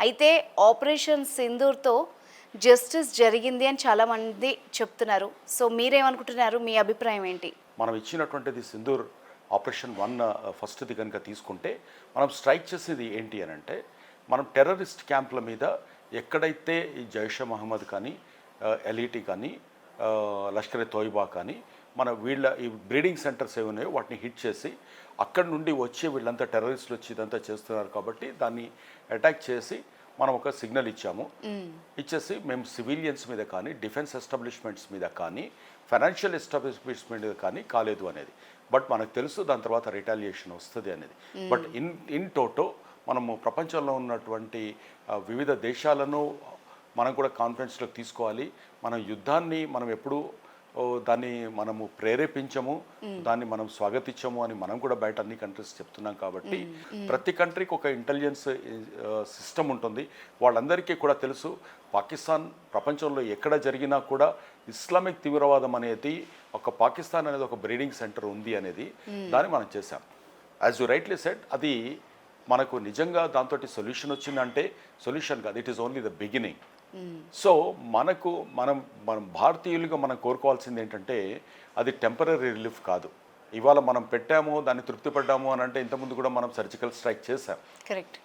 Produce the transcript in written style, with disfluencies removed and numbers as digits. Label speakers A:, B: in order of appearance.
A: అయితే operation సింధూర్తో justice జరిగింది అని చాలామంది చెప్తున్నారు. సో మీరేమనుకుంటున్నారు? మీ అభిప్రాయం ఏంటి?
B: మనం ఇచ్చినటువంటిది సింధూర్ ఆపరేషన్ 1 ఫస్ట్ది కనుక తీసుకుంటే మనం స్ట్రైక్ చేసేది ఏంటి అని అంటే, మనం టెర్రరిస్ట్ క్యాంప్ల మీద ఎక్కడైతే ఈ జైషే మహమ్మద్ కానీ ఎల్ఈటి కానీ లష్కర్ ఎ తోయిబా కానీ మన వీళ్ళ ఈ బ్రీడింగ్ సెంటర్స్ ఏమి ఉన్నాయో వాటిని హిట్ చేసి అక్కడి నుండి వచ్చి వీళ్ళంతా టెర్రరిస్టులు వచ్చి ఇదంతా చేస్తున్నారు కాబట్టి దాన్ని అటాక్ చేసి మనం ఒక సిగ్నల్ ఇచ్చాము. ఇచ్చేసి మేము సివిలియన్స్ మీద కానీ డిఫెన్స్ ఎస్టాబ్లిష్మెంట్స్ మీద కానీ ఫైనాన్షియల్ ఎస్టాబ్లిష్మెంట్స్ మీద కానీ కాలేదు అనేది. బట్ మనకు తెలుసు దాని తర్వాత రిటాలియేషన్ వస్తుంది అనేది. బట్ ఇన్ టోటో మనము ప్రపంచంలో ఉన్నటువంటి వివిధ దేశాలను మనం కూడా కాన్ఫరెన్స్లోకి తీసుకోవాలి. మనం యుద్ధాన్ని మనం ఎప్పుడు దాన్ని మనము ప్రేరేపించము, దాన్ని మనం స్వాగతించము అని మనం కూడా బయట అన్ని కంట్రీస్ చెప్తున్నాం. కాబట్టి ప్రతి కంట్రీకి ఒక ఇంటెలిజెన్స్ సిస్టమ్ ఉంటుంది. వాళ్ళందరికీ కూడా తెలుసు పాకిస్తాన్ ప్రపంచంలో ఎక్కడ జరిగినా కూడా ఇస్లామిక్ తీవ్రవాదం అనేది ఒక పాకిస్తాన్ అనేది ఒక బ్రీడింగ్ సెంటర్ ఉంది అనేది దాన్ని మనం చేసాం. యాజ్ యు రైట్లీ సెడ్, అది మనకు నిజంగా దాంతో సొల్యూషన్ వచ్చిందంటే సొల్యూషన్ కాదు, it is only the beginning. So మనం భారతీయులుగా మనం కోరుకోవాల్సింది ఏంటంటే అది టెంపరీ రిలీఫ్ కాదు. ఇవాళ మనం పెట్టాము, దాన్ని తృప్తి పడ్డాము అని అంటే ఇంతకుముందు కూడా మనం సర్జికల్ స్ట్రైక్ చేసాం.
A: కరెక్ట్.